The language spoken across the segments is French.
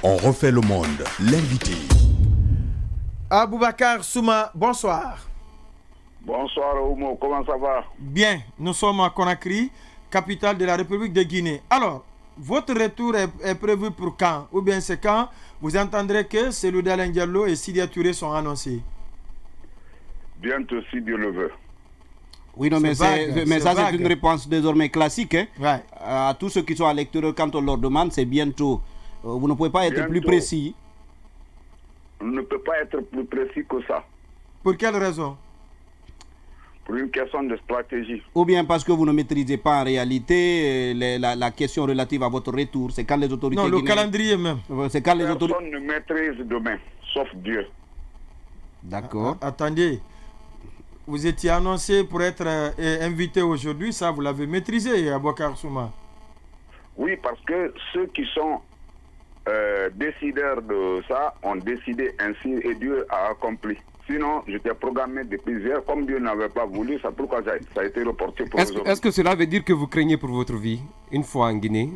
On refait le monde. L'invité. Aboubacar Souma, bonsoir. Bonsoir Oumo, comment ça va? Bien, nous sommes à Conakry, capitale de la République de Guinée. Alors, votre retour est prévu pour quand? Ou bien c'est quand vous entendrez que Cellou Dalein Diallo et Sidya Touré sont annoncés? Bientôt, si Dieu le veut. Oui, non, mais ça, c'est une réponse désormais classique. Hein? Ouais. À tous ceux qui sont à l'extérieur, quand on leur demande, c'est bientôt. Vous ne pouvez pas être plus précis. On ne peut pas être plus précis que ça. Pour quelle raison? Pour une question de stratégie. Ou bien parce que vous ne maîtrisez pas en réalité la question relative à votre retour. C'est quand les autorités. Non, le calendrier même. C'est quand les Personne ne maîtrise demain, sauf Dieu. D'accord. Attendez. Vous étiez annoncé pour être invité aujourd'hui, ça vous l'avez maîtrisé, Aboubacar Souma. Oui, parce que ceux qui sont décideurs de ça ont décidé ainsi et Dieu a accompli. Sinon, j'étais programmé depuis hier. Comme Dieu n'avait pas voulu, c'est pourquoi ça a été reporté pour aujourd'hui. Est-ce que cela veut dire que vous craignez pour votre vie, une fois en Guinée?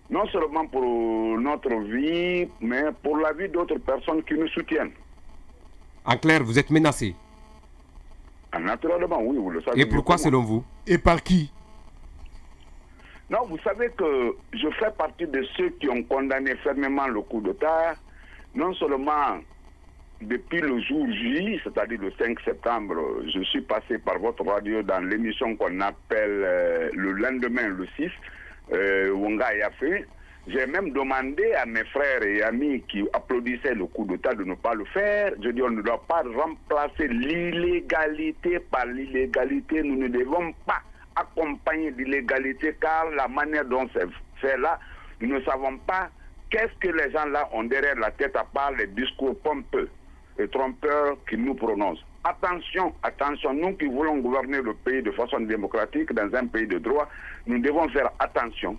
Non seulement pour notre vie, mais pour la vie d'autres personnes qui nous soutiennent. En clair, vous êtes menacé. Naturellement, oui, vous le savez. Et pourquoi selon vous? Et par qui? Non, vous savez que je fais partie de ceux qui ont condamné fermement le coup d'État, non seulement depuis le jour J, c'est-à-dire le 5 septembre, je suis passé par votre radio dans l'émission qu'on appelle le lendemain, le 6, Wonga Yafé. J'ai même demandé à mes frères et amis qui applaudissaient le coup d'État de ne pas le faire. Je dis, on ne doit pas remplacer l'illégalité par l'illégalité. Nous ne devons pas accompagner l'illégalité car la manière dont c'est fait là, nous ne savons pas qu'est-ce que les gens là ont derrière la tête à part les discours pompeux et trompeurs qu'ils nous prononcent. Attention, attention, nous qui voulons gouverner le pays de façon démocratique dans un pays de droit, nous devons faire attention.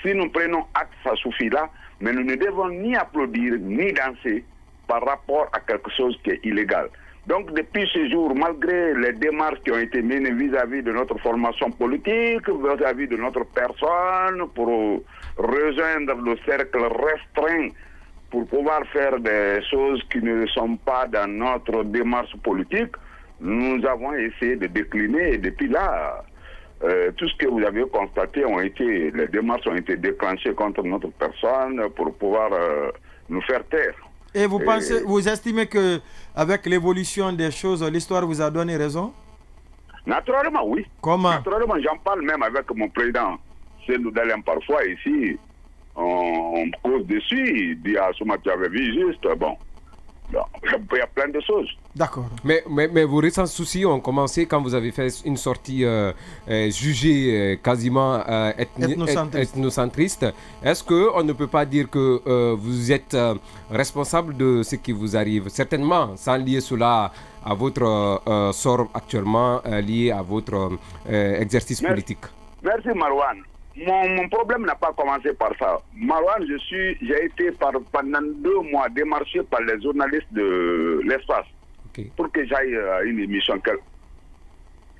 Si nous prenons acte, ça suffit là, mais nous ne devons ni applaudir, ni danser par rapport à quelque chose qui est illégal. Donc depuis ce jour, malgré les démarches qui ont été menées vis-à-vis de notre formation politique, vis-à-vis de notre personne, pour rejoindre le cercle restreint, pour pouvoir faire des choses qui ne sont pas dans notre démarche politique, nous avons essayé de décliner et depuis là, tout ce que vous avez constaté les démarches ont été déclenchées contre notre personne pour pouvoir nous faire taire. Et vous estimez que avec l'évolution des choses, l'histoire vous a donné raison? Naturellement, oui. Comment? Naturellement, j'en parle même avec mon président. Cellou Dalein parfois ici, on cause dessus, il dit Souma, tu avais vu juste, bon. Il y a plein de choses. D'accord. Mais vos récents soucis ont commencé quand vous avez fait une sortie jugée quasiment ethnocentriste. Est-ce qu'on ne peut pas dire que vous êtes responsable de ce qui vous arrive? Certainement, sans lier cela à votre sort actuellement, lié à votre exercice politique. Merci Marouane. Mon problème n'a pas commencé par ça. Marouane, j'ai été pendant 2 mois démarché par les journalistes de l'espace pour que j'aille à une émission.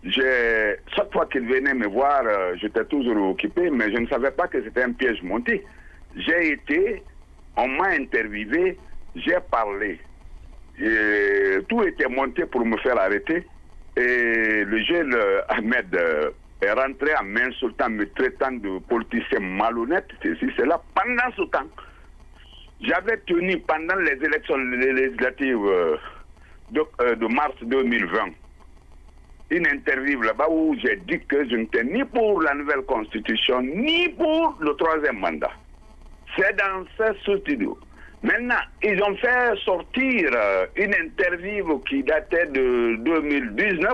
Chaque fois qu'ils venaient me voir, j'étais toujours occupé, mais je ne savais pas que c'était un piège monté. J'ai été, on m'a interviewé, j'ai parlé. Tout était monté pour me faire arrêter. Et le jeune Ahmed est rentré en m'insultant, me traitant de politicien malhonnête, ceci, cela. Pendant ce temps, j'avais tenu pendant les élections législatives de mars 2020 une interview là-bas où j'ai dit que je n'étais ni pour la nouvelle constitution, ni pour le 3e mandat. C'est dans ce studio. Maintenant, ils ont fait sortir une interview qui datait de 2019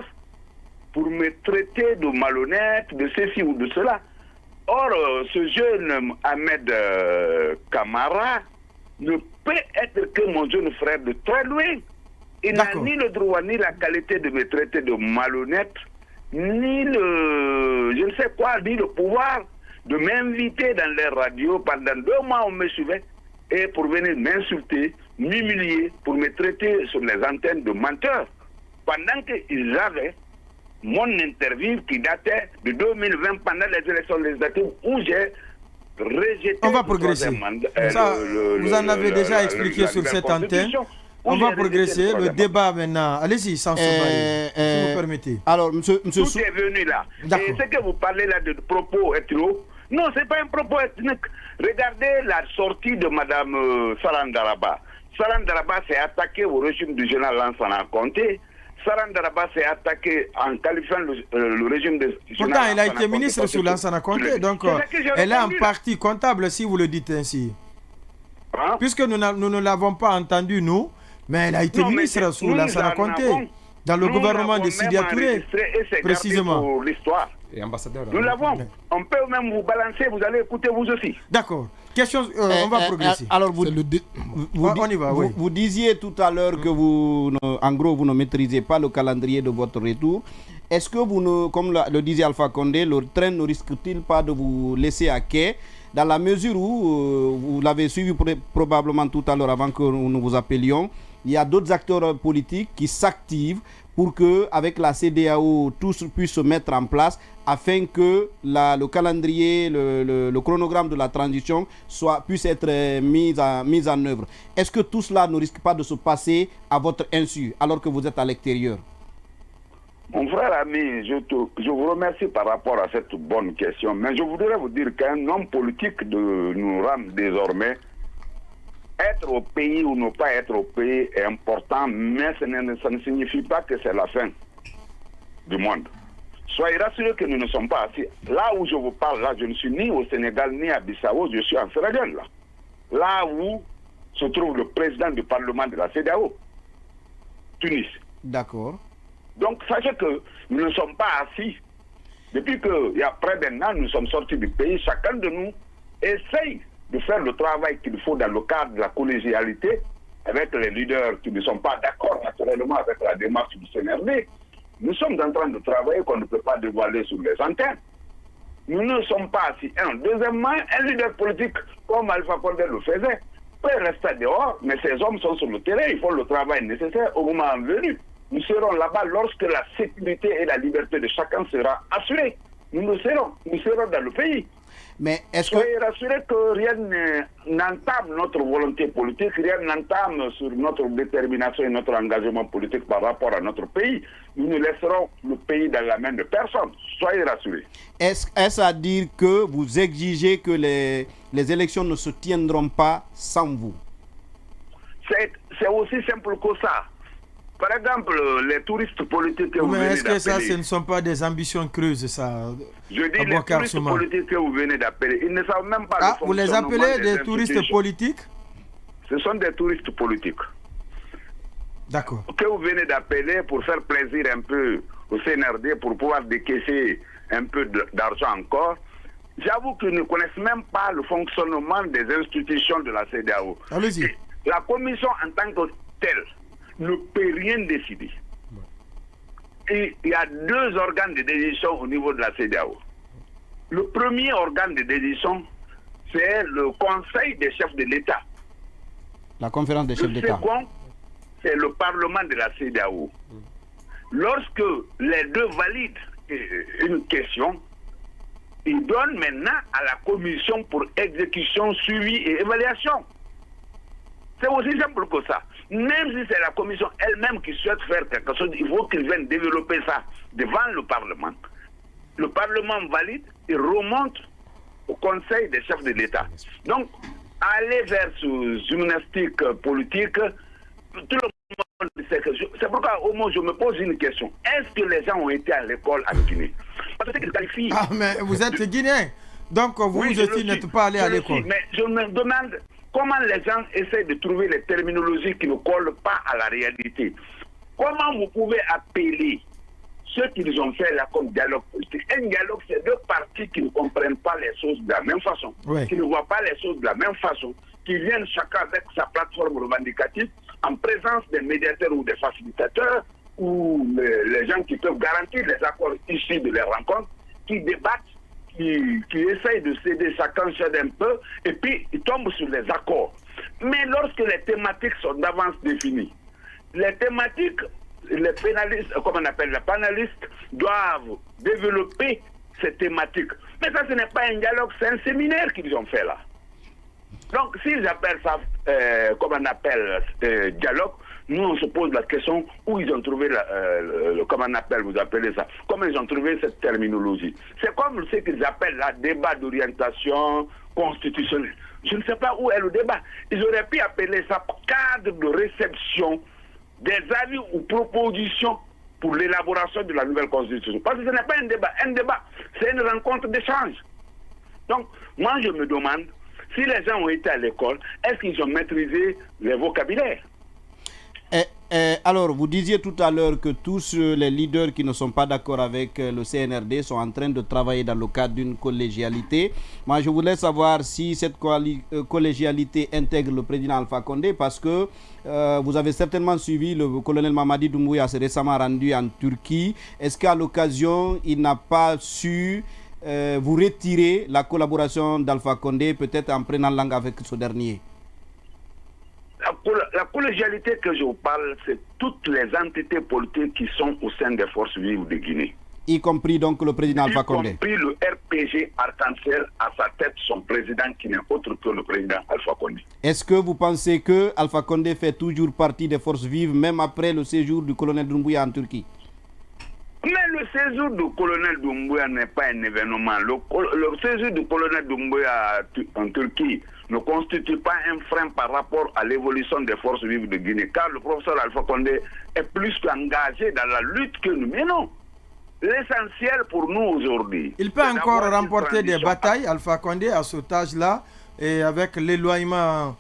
pour me traiter de malhonnête, de ceci ou de cela. Or, ce jeune Ahmed Kamara ne peut être que mon jeune frère de très loin. Il n'a ni le droit, ni la qualité de me traiter de malhonnête, ni je ne sais quoi, ni le pouvoir de m'inviter dans les radios. Pendant 2 mois, on me suivait, et pour venir m'insulter, m'humilier, pour me traiter sur les antennes de menteur. Pendant qu'ils avaient mon interview qui datait de 2020 pendant les élections législatives où j'ai rejeter On va le progresser. troisième mandat, Ça, vous en avez déjà expliqué sur cette antenne. On va progresser. Le débat maintenant. Allez-y, sans se si vous permettez. Alors, monsieur Tout est venu là. Et ce que vous parlez là de propos ethno, non, ce n'est pas un propos ethnique. Regardez la sortie de Mme Sarandaraba. Sarandaraba s'est attaqué au régime du général Lansana Conté. Sarandaraba s'est attaqué en qualifiant le régime de général. Pourtant, elle a été ministre sous Lansana Conté, donc elle est en partie comptable, si vous le dites ainsi. Hein? Puisque nous ne l'avons pas entendu, nous, mais elle a été ministre sous Lansana Conté, dans le gouvernement de Sidya Touré, précisément. Pour l'histoire. Et ambassadeur. Nous l'avons. On peut même vous balancer, vous allez écouter vous aussi. D'accord. Question, on va progresser. Alors, on y va, oui. Vous disiez tout à l'heure que en gros, vous ne maîtrisez pas le calendrier de votre retour. Est-ce que comme le disait Alpha Condé, le train ne risque-t-il pas de vous laisser à quai, dans la mesure où, vous l'avez suivi probablement tout à l'heure avant que nous vous appelions, il y a d'autres acteurs politiques qui s'activent pour que, avec la CEDEAO, tout puisse se mettre en place afin que le calendrier, le chronogramme de la transition puisse être mis en œuvre. Est-ce que tout cela ne risque pas de se passer à votre insu, alors que vous êtes à l'extérieur? Mon frère ami, je vous remercie par rapport à cette bonne question, mais je voudrais vous dire qu'un homme politique de nous rend désormais être au pays ou ne pas être au pays est important, mais ça ne signifie pas que c'est la fin du monde. Soyez rassurés que nous ne sommes pas assis. Là où je vous parle, là, je ne suis ni au Sénégal ni à Bissau, je suis en Sierra Leone, là où se trouve le président du Parlement de la CEDEAO, Tunis. D'accord. Donc, sachez que nous ne sommes pas assis. Depuis qu'il y a près d'un an, nous sommes sortis du pays. Chacun de nous essaye de faire le travail qu'il faut dans le cadre de la collégialité avec les leaders qui ne sont pas d'accord naturellement avec la démarche du CNRD. Nous sommes en train de travailler qu'on ne peut pas dévoiler sur les antennes. Nous ne sommes pas assis. Deuxièmement, un leader politique comme Alpha Condé le faisait peut rester dehors, mais ces hommes sont sur le terrain, ils font le travail nécessaire au moment venu. Nous serons là-bas lorsque la sécurité et la liberté de chacun sera assurée. Nous serons dans le pays. Mais soyez rassurés que rien n'entame notre volonté politique, rien n'entame sur notre détermination et notre engagement politique par rapport à notre pays. Nous ne laisserons le pays dans la main de personne. Soyez rassurés. Est-ce à dire que vous exigez que les élections ne se tiendront pas sans vous? C'est aussi simple que ça. Par exemple, les touristes politiques que vous venez d'appeler... Mais est-ce que ça, ce ne sont pas des ambitions creuses, ça? Je dis les touristes politiques que vous venez d'appeler, ils ne savent même pas le fonctionnement. Vous les appelez des touristes politiques? Ce sont des touristes politiques. D'accord. Que vous venez d'appeler pour faire plaisir un peu au CNRD, pour pouvoir décaisser un peu d'argent encore. J'avoue qu'ils ne connaissent même pas le fonctionnement des institutions de la CEDEAO. Allez-y. La commission en tant que telle ne peut rien décider. Et il y a deux organes de décision au niveau de la CEDEAO. Le premier organe de décision, c'est le Conseil des chefs de l'État. La conférence des chefs d'État. Le second, c'est le Parlement de la CEDEAO. Lorsque les deux valident une question, ils donnent maintenant à la commission pour exécution, suivi et évaluation. C'est aussi simple que ça. Même si c'est la commission elle-même qui souhaite faire quelque chose, il faut qu'ils viennent développer ça devant le Parlement. Le Parlement valide et remonte au Conseil des chefs de l'État. Donc, aller vers ce gymnastique politique, tout le monde sait que... C'est pourquoi au moins je me pose une question. Est-ce que les gens ont été à l'école en Guinée? Parce qu'ils qualifient... Ah, mais vous êtes Guinéen. Donc, vous aussi n'êtes pas allé à l'école. Mais je me demande... Comment les gens essaient de trouver les terminologies qui ne collent pas à la réalité? Comment vous pouvez appeler ce qu'ils ont fait là comme dialogue politique? Un dialogue, c'est deux parties qui ne comprennent pas les choses de la même façon, qui ne voient pas les choses de la même façon, qui viennent chacun avec sa plateforme revendicative en présence des médiateurs ou des facilitateurs ou les gens qui peuvent garantir les accords issus de les rencontres, qui débattent, qui essayent de céder, chacun cède un peu, et puis ils tombent sur les accords. Mais lorsque les thématiques sont d'avance définies, les thématiques, les pénalistes, comme on appelle les panélistes, doivent développer ces thématiques. Mais ça, ce n'est pas un dialogue, c'est un séminaire qu'ils ont fait là. Donc, s'ils appellent ça, comme on appelle dialogue, nous, on se pose la question où ils ont trouvé, comment on appelle, vous appelez ça, comment ils ont trouvé cette terminologie. C'est comme ce qu'ils appellent la débat d'orientation constitutionnelle. Je ne sais pas où est le débat. Ils auraient pu appeler ça cadre de réception des avis ou propositions pour l'élaboration de la nouvelle constitution. Parce que ce n'est pas un débat. Un débat, c'est une rencontre d'échange. Donc, moi, je me demande, si les gens ont été à l'école, est-ce qu'ils ont maîtrisé les vocabulaires? Alors, vous disiez tout à l'heure que tous les leaders qui ne sont pas d'accord avec le CNRD sont en train de travailler dans le cadre d'une collégialité. Moi, je voulais savoir si cette collégialité intègre le président Alpha Condé, parce que vous avez certainement suivi le colonel Mamadi Doumbouya s'est récemment rendu en Turquie. Est-ce qu'à l'occasion, il n'a pas su vous retirer la collaboration d'Alpha Condé, peut-être en prenant langue avec ce dernier? La collégialité que je vous parle, c'est toutes les entités politiques qui sont au sein des forces vives de Guinée. Y compris donc le président Alpha Condé. Y compris le RPG Arc-en-Ciel, à sa tête son président qui n'est autre que le président Alpha Condé. Est-ce que vous pensez que Alpha Condé fait toujours partie des forces vives, même après le séjour du colonel Doumbouya en Turquie? Mais le séjour du colonel Doumbouya n'est pas un événement. Le séjour du colonel Doumbouya en Turquie ne constitue pas un frein par rapport à l'évolution des forces vives de Guinée, car le professeur Alpha Condé est plus qu'engagé dans la lutte que nous menons. L'essentiel pour nous aujourd'hui... Il peut encore remporter des batailles, Alpha Condé, à cet âge-là, et avec l'éloignement,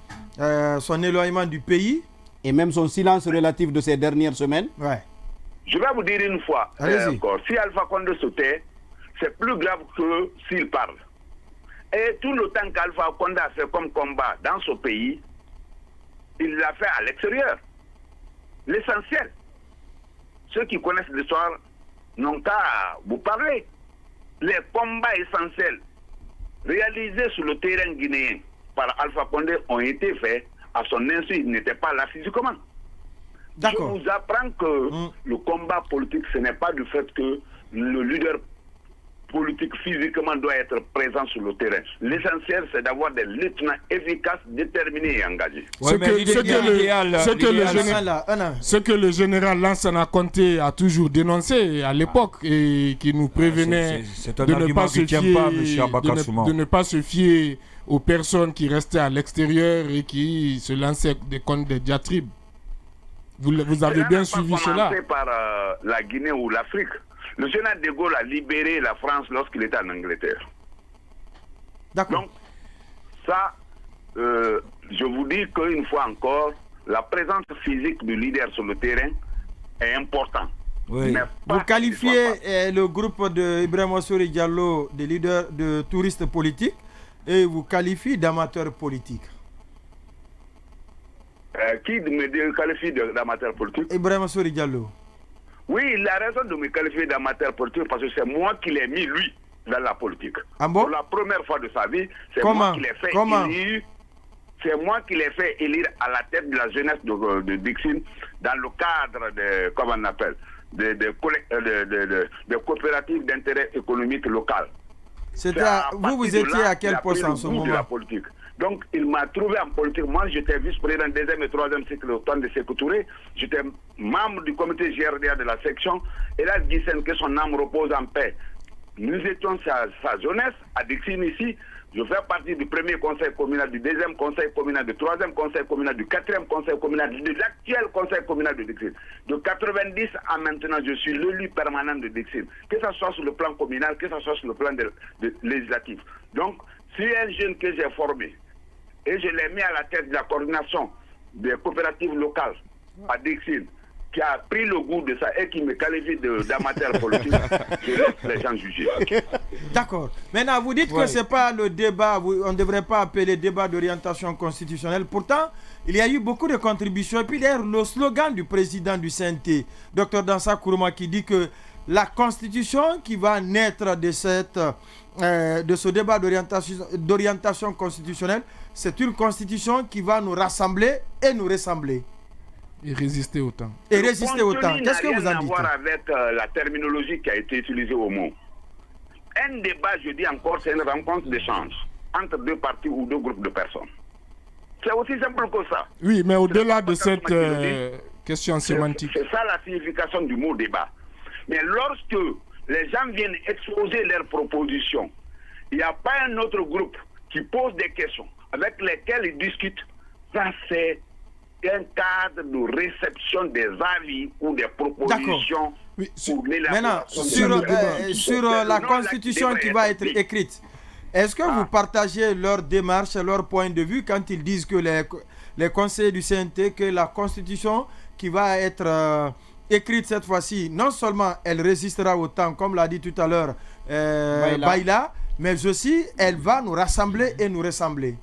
son éloignement du pays. Et même son silence relatif de ces dernières semaines. Ouais. Je vais vous dire une fois encore, si Alpha Condé se tait, c'est plus grave que s'il parle. Et tout le temps qu'Alpha Condé a fait comme combat dans ce pays, il l'a fait à l'extérieur. L'essentiel. Ceux qui connaissent l'histoire n'ont qu'à vous parler. Les combats essentiels réalisés sur le terrain guinéen par Alpha Condé ont été faits à son insu. Il n'était pas là physiquement. Je vous apprends que le combat politique, ce n'est pas du fait que le leader politique physiquement doit être présent sur le terrain. L'essentiel, c'est d'avoir des lieutenants efficaces, déterminés et engagés. Ce que le général Lansana Conté a toujours dénoncé à l'époque et qui nous prévenait de ne pas se fier aux personnes qui restaient à l'extérieur et qui se lançaient contre des diatribes. Vous avez bien suivi cela. Commencé par la Guinée ou l'Afrique. Le général de Gaulle a libéré la France lorsqu'il était en Angleterre. D'accord. Donc, ça, je vous dis qu'une fois encore, la présence physique du leader sur le terrain est importante. Oui. Vous qualifiez le groupe de Ibrahim Ossouri Diallo de leader de touristes politiques et vous qualifiez d'amateurs politiques. Qui me qualifie d'amateur politique? Ibrahim Ossouri Diallo. Oui, il a raison de me qualifier d'amateur politique parce que c'est moi qui l'ai mis, lui, dans la politique. Ah bon? Pour la première fois de sa vie, c'est moi qui l'ai fait élire. C'est moi qui l'ai fait élire à la tête de la jeunesse de Dixine dans le cadre de, comment on appelle, de coopératives d'intérêt économique local. Vous étiez à quel poste en ce moment? De la politique. Donc, il m'a trouvé en politique. Moi, j'étais vice-président deuxième et troisième cycle au temps de Sékou Touré. J'étais membre du comité GRDA de la section. Et là, Guissène, que son âme repose en paix. Nous étions sa jeunesse à Dixine ici. Je fais partie du premier conseil communal, du deuxième conseil communal, du troisième conseil communal, du quatrième conseil communal, de l'actuel conseil communal de Dixine. De 90 à maintenant, je suis l'élu permanent de Dixine. Que ce soit sur le plan communal, que ce soit sur le plan législatif. Donc, si un jeune que j'ai formé, et je l'ai mis à la tête de la coordination des coopératives locales à Dixine, qui a pris le goût de ça et qui me qualifie d'amateur politique, je laisse les gens juger. D'accord. Maintenant, vous dites que ce n'est pas le débat, on ne devrait pas appeler débat d'orientation constitutionnelle. Pourtant, il y a eu beaucoup de contributions. Et puis d'ailleurs, le slogan du président du CNT, Dr Dansa Kourouma, qui dit que la constitution qui va naître de ce débat d'orientation constitutionnelle, c'est une constitution qui va nous rassembler et nous ressembler. Et résister au temps. Et résister au temps. Qu'est-ce que vous en dites? Ça n'a rien à voir avec la terminologie qui a été utilisée au mot. Un débat, je dis encore, c'est une rencontre d'échange entre deux partis ou deux groupes de personnes. C'est aussi simple que ça. Oui, mais au-delà de cette question sémantique. C'est ça la signification du mot débat. Mais lorsque les gens viennent exposer leurs propositions, il n'y a pas un autre groupe qui pose des questions avec lesquelles ils discutent. Ça, c'est un cadre de réception des avis ou des propositions. Oui, maintenant, sur la constitution qui va être écrite, est-ce que vous partagez leur démarche, leur point de vue quand ils disent que les conseillers du CNT, que la constitution qui va être écrite cette fois-ci, non seulement elle résistera au temps, comme l'a dit tout à l'heure Baïla, mais aussi elle va nous rassembler et nous ressembler.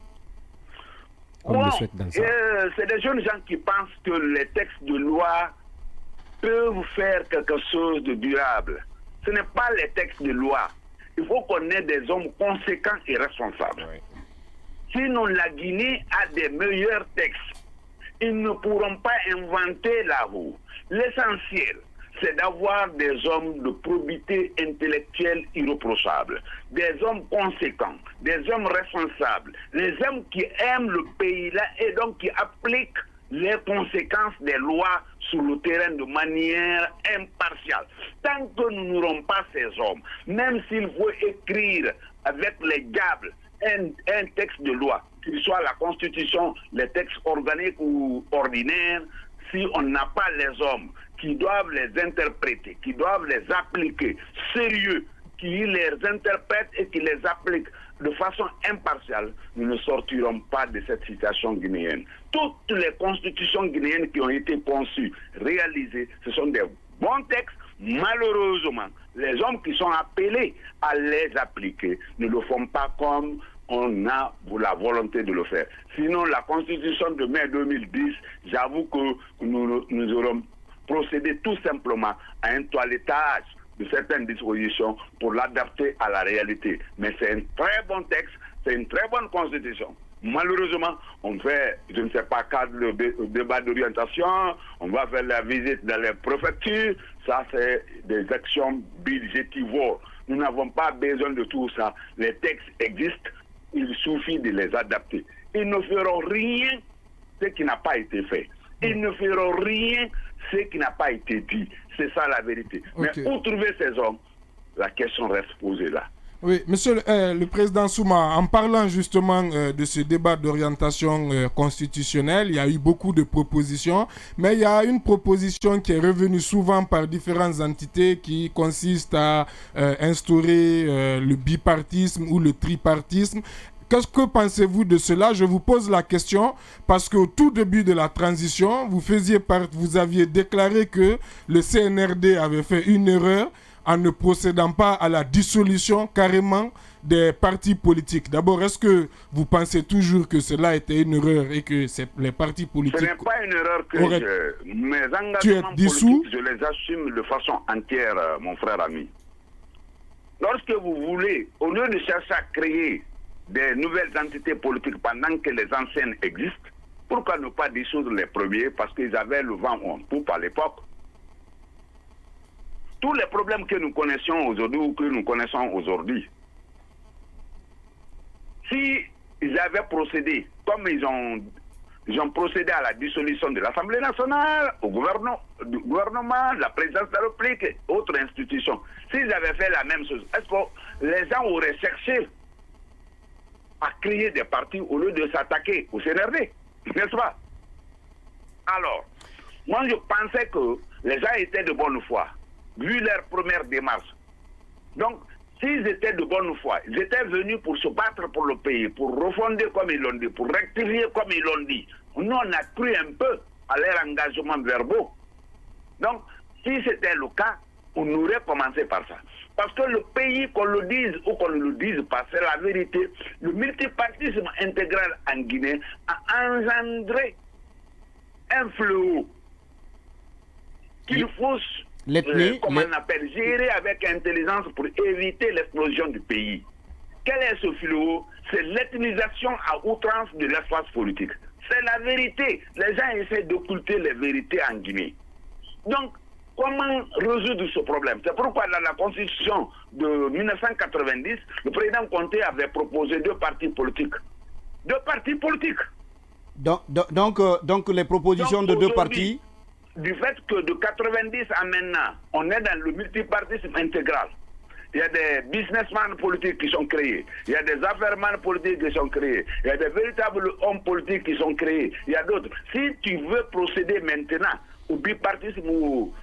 Bon, c'est des jeunes gens qui pensent que les textes de loi peuvent faire quelque chose de durable. Ce n'est pas les textes de loi. Il faut qu'on ait des hommes conséquents et responsables. Oui. Sinon, la Guinée a des meilleurs textes. Ils ne pourront pas inventer la roue. L'essentiel, c'est d'avoir des hommes de probité intellectuelle irréprochable, des hommes conséquents, des hommes responsables, des hommes qui aiment le pays-là et donc qui appliquent les conséquences des lois sur le terrain de manière impartiale. Tant que nous n'aurons pas ces hommes, même s'il faut écrire avec les diables un texte de loi, qu'il soit la Constitution, les textes organiques ou ordinaires, si on n'a pas les hommes qui doivent les interpréter, qui doivent les appliquer sérieux, qui les interprètent et qui les appliquent de façon impartiale, nous ne sortirons pas de cette situation guinéenne. Toutes les constitutions guinéennes qui ont été conçues, réalisées, ce sont des bons textes. Malheureusement, les hommes qui sont appelés à les appliquer ne le font pas comme on a la volonté de le faire. Sinon, la constitution de mai 2010, j'avoue que nous aurons procédé tout simplement à un toilettage de certaines dispositions pour l'adapter à la réalité. Mais c'est un très bon texte, c'est une très bonne constitution. Malheureusement, on fait, je ne sais pas, cadre de débat d'orientation, on va faire la visite dans les préfectures, ça c'est des actions budgétivores. Nous n'avons pas besoin de tout ça. Les textes existent, il suffit de les adapter. Ils ne feront rien ce qui n'a pas été fait. Ils ne feront rien ce qui n'a pas été dit. C'est ça la vérité. Okay. Mais où trouver ces hommes? La question reste posée là. Oui, monsieur le président Souma, en parlant justement de ce débat d'orientation constitutionnelle, il y a eu beaucoup de propositions, mais il y a une proposition qui est revenue souvent par différentes entités qui consiste à instaurer le bipartisme ou le tripartisme. Que pensez-vous de cela? Je vous pose la question parce qu'au tout début de la transition, vous aviez déclaré que le CNRD avait fait une erreur en ne procédant pas à la dissolution carrément des partis politiques. D'abord, est-ce que vous pensez toujours que cela était une erreur et que les partis politiques... Ce n'est pas une erreur que mes engagements politiques, je les assume de façon entière, mon frère ami. Lorsque vous voulez, au lieu de chercher à créer des nouvelles entités politiques pendant que les anciennes existent, pourquoi ne pas dissoudre les premiers? Parce qu'ils avaient le vent en poupe à l'époque. Tous les problèmes que nous connaissions aujourd'hui ou que nous connaissons aujourd'hui, si ils avaient procédé comme ils ont procédé à la dissolution de l'Assemblée nationale, au gouvernement, la présidence de la République et autres institutions, s'ils avaient fait la même chose, est-ce que les gens auraient cherché à créer des partis au lieu de s'attaquer au CNRD, n'est-ce pas? Alors, moi je pensais que les gens étaient de bonne foi, vu leur première démarche. Donc, s'ils étaient de bonne foi, ils étaient venus pour se battre pour le pays, pour refonder comme ils l'ont dit, pour rectifier comme ils l'ont dit. Nous, on a cru un peu à leur engagement verbaux. Donc, si c'était le cas, on aurait commencé par ça. Parce que le pays, qu'on le dise ou qu'on ne le dise pas, c'est la vérité. Le multipartisme intégral en Guinée a engendré un fléau qu'il faut, on appelle, gérer avec intelligence pour éviter l'explosion du pays. Quel est ce fléau? C'est l'ethnisation à outrance de l'espace politique. C'est la vérité. Les gens essaient d'occulter les vérités en Guinée. Donc, comment résoudre ce problème. C'est pourquoi dans la constitution de 1990, le président Conté avait proposé 2 partis politiques. 2 partis politiques. Donc les propositions de 2 partis. Du fait que de 90 à maintenant, on est dans le multipartisme intégral. Il y a des businessmen politiques qui sont créés. Il y a des affairemans politiques qui sont créés. Il y a des véritables hommes politiques qui sont créés. Il y a d'autres. Si tu veux procéder maintenant au bipartisme ou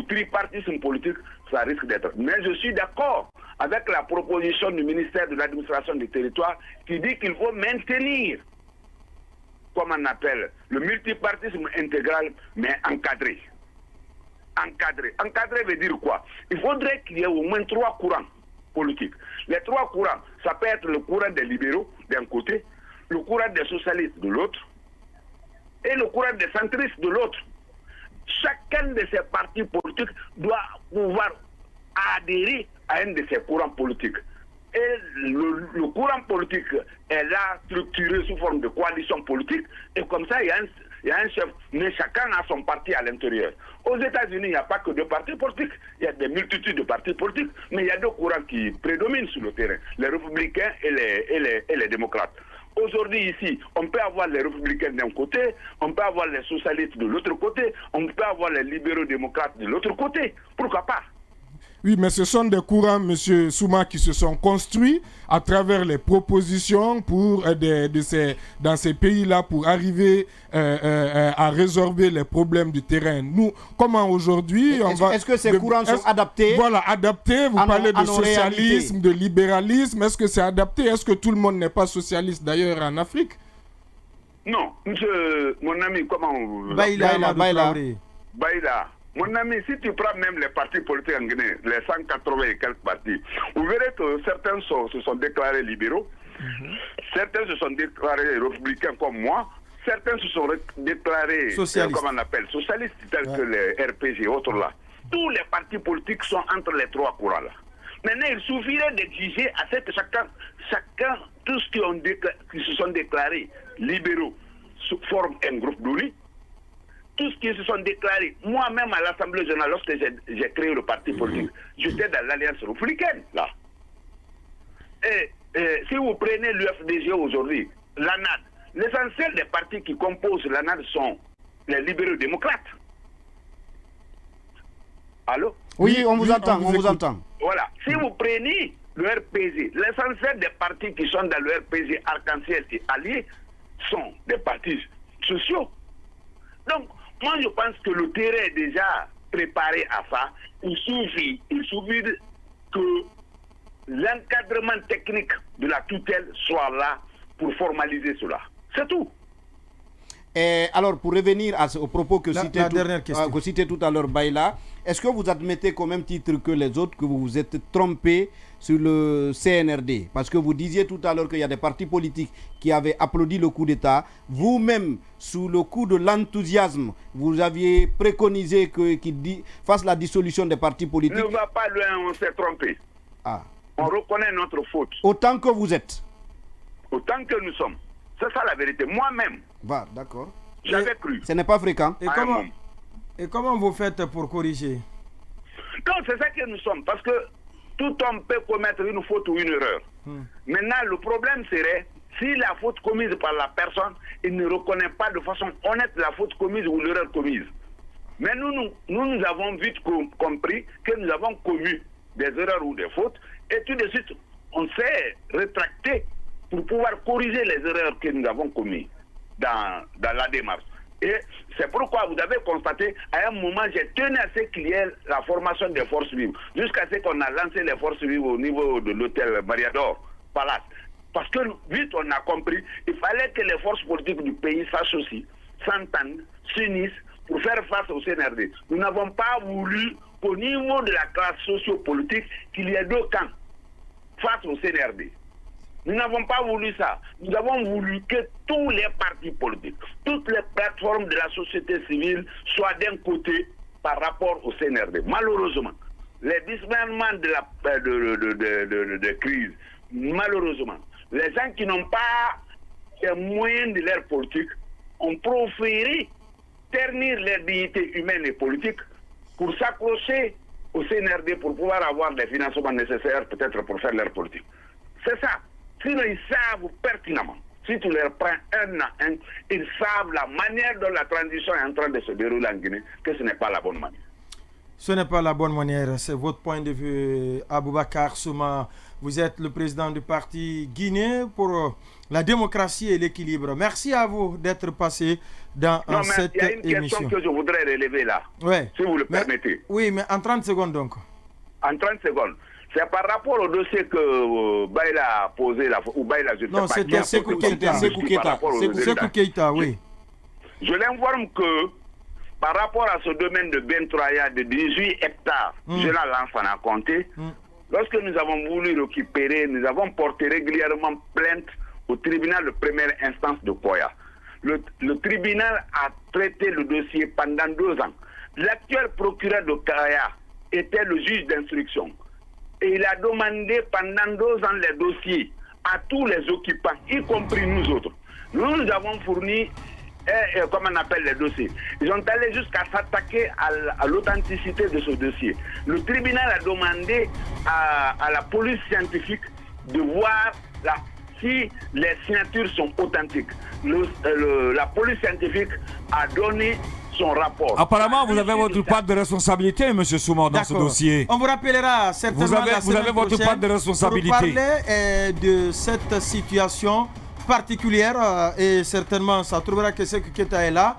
tripartisme politique, ça risque d'être. Mais je suis d'accord avec la proposition du ministère de l'administration du territoire qui dit qu'il faut maintenir, comme on appelle, le multipartisme intégral, mais encadré. Encadré veut dire quoi? Il faudrait qu'il y ait au moins 3 courants politiques. Les 3 courants, ça peut être le courant des libéraux d'un côté, le courant des socialistes de l'autre, et le courant des centristes de l'autre. Chacun de ces partis politiques doit pouvoir adhérer à un de ces courants politiques. Et le courant politique est là structuré sous forme de coalition politique, et comme ça, il y a un chef, mais chacun a son parti à l'intérieur. Aux États-Unis, il n'y a pas que 2 partis politiques, il y a des multitudes de partis politiques, mais il y a 2 courants qui prédominent sur le terrain, les républicains et les démocrates. Aujourd'hui, ici, on peut avoir les républicains d'un côté, on peut avoir les socialistes de l'autre côté, on peut avoir les libéraux démocrates de l'autre côté. Pourquoi pas? Oui, mais ce sont des courants, M. Souma, qui se sont construits à travers les propositions pour, dans ces pays-là pour arriver à résorber les problèmes du terrain. Nous, comment aujourd'hui... Est-ce que ces courants sont adaptés? Voilà, adaptés. Vous parlez de socialisme, de libéralisme. Est-ce que c'est adapté? Est-ce que tout le monde n'est pas socialiste d'ailleurs en Afrique? Non, monsieur, mon ami, comment... Baïla. Mon ami, si tu prends même les partis politiques en Guinée, les 180 et quelques partis, vous verrez que certains se sont déclarés libéraux, certains se sont déclarés républicains comme moi, certains se sont déclarés, comment on appelle, socialistes, tels que les RPG et autres là. Tous les partis politiques sont entre les 3 courants là. Maintenant, il suffirait d'exiger à ce que chacun, tous qui se sont déclarés libéraux, forment un groupe d'unis. Tous qui se sont déclarés, moi-même à l'Assemblée générale, lorsque j'ai créé le parti politique, j'étais dans l'Alliance républicaine, là. Et si vous prenez l'UFDG aujourd'hui, l'ANAD, l'essentiel des partis qui composent l'ANAD sont les libéraux démocrates. Allô? Oui, on vous entend, on vous entend. Voilà. Si vous prenez le RPG, l'essentiel des partis qui sont dans le RPG Arc-en-Ciel et Alliés sont des partis sociaux. Donc, moi, je pense que le terrain est déjà préparé à ça. Il suffit que l'encadrement technique de la tutelle soit là pour formaliser cela. C'est tout. Et alors, pour revenir aux propos que citait tout à l'heure Baïla, est-ce que vous admettez qu'au même titre que les autres que vous vous êtes trompé sur le CNRD? Parce que vous disiez tout à l'heure qu'il y a des partis politiques qui avaient applaudi le coup d'État. Vous-même, sous le coup de l'enthousiasme, vous aviez préconisé qu'il fasse la dissolution des partis politiques. Ne va pas loin, on s'est trompé. Ah. On reconnaît notre faute. Autant que vous êtes. Autant que nous sommes. C'est ça la vérité. Moi-même. D'accord. J'avais cru. Ce n'est pas fréquent. Et comment vous faites pour corriger? Non, c'est ça que nous sommes. Parce que tout homme peut commettre une faute ou une erreur. Maintenant, le problème serait, si la faute commise par la personne, il ne reconnaît pas de façon honnête la faute commise ou l'erreur commise. Mais nous avons vite compris que nous avons commis des erreurs ou des fautes, et tout de suite, on s'est rétracté pour pouvoir corriger les erreurs que nous avons commises dans la démarche. Et c'est pourquoi vous avez constaté, à un moment, j'ai tenu à ce qu'il y ait la formation des forces vives, jusqu'à ce qu'on a lancé les forces vives au niveau de l'hôtel Mariador Palace. Parce que vite, on a compris, il fallait que les forces politiques du pays s'associent, s'entendent, s'unissent pour faire face au CNRD. Nous n'avons pas voulu qu'au niveau de la classe sociopolitique, qu'il y ait 2 camps face au CNRD. Nous n'avons pas voulu ça. Nous avons voulu que tous les partis politiques, toutes les plateformes de la société civile soient d'un côté par rapport au CNRD. Malheureusement, les dismembrements de crise, malheureusement, les gens qui n'ont pas les moyens de leur politique ont préféré ternir leur dignité humaine et politique pour s'accrocher au CNRD pour pouvoir avoir les financements nécessaires peut-être pour faire leur politique. C'est ça. Sinon, ils savent pertinemment. Si tu leur prends un à un, ils savent la manière dont la transition est en train de se dérouler en Guinée, que ce n'est pas la bonne manière. Ce n'est pas la bonne manière, c'est votre point de vue, Aboubacar Souma. Vous êtes le président du parti Guinée pour la démocratie et l'équilibre. Merci à vous d'être passé dans cette émission. Il y a une question que je voudrais relever là, si vous le permettez. Oui, mais en 30 secondes donc. En 30 secondes. C'est par rapport au dossier que Baïla a posé, ou Baïla, je ne sais pas. Non, c'était Sékou Keïta, oui. Je l'informe que par rapport à ce domaine de Bentroya de 18 hectares, je la lance en compter. Lorsque nous avons voulu récupérer, nous avons porté régulièrement plainte au tribunal de première instance de Koya. Le tribunal a traité le dossier pendant 2 ans. L'actuel procureur de Koya était le juge d'instruction. Et il a demandé pendant 2 ans les dossiers à tous les occupants, y compris nous autres. Nous avons fourni, comment on appelle les dossiers. Ils sont allés jusqu'à s'attaquer à l'authenticité de ce dossier. Le tribunal a demandé à la police scientifique de voir si les signatures sont authentiques. La police scientifique a donné son rapport. Apparemment, vous avez votre part de responsabilité, M. Souma, dans ce dossier. On vous rappellera certainement vous avez votre part de responsabilité. Pour parler de cette situation particulière et certainement ça trouvera que Sékou Keïta est là.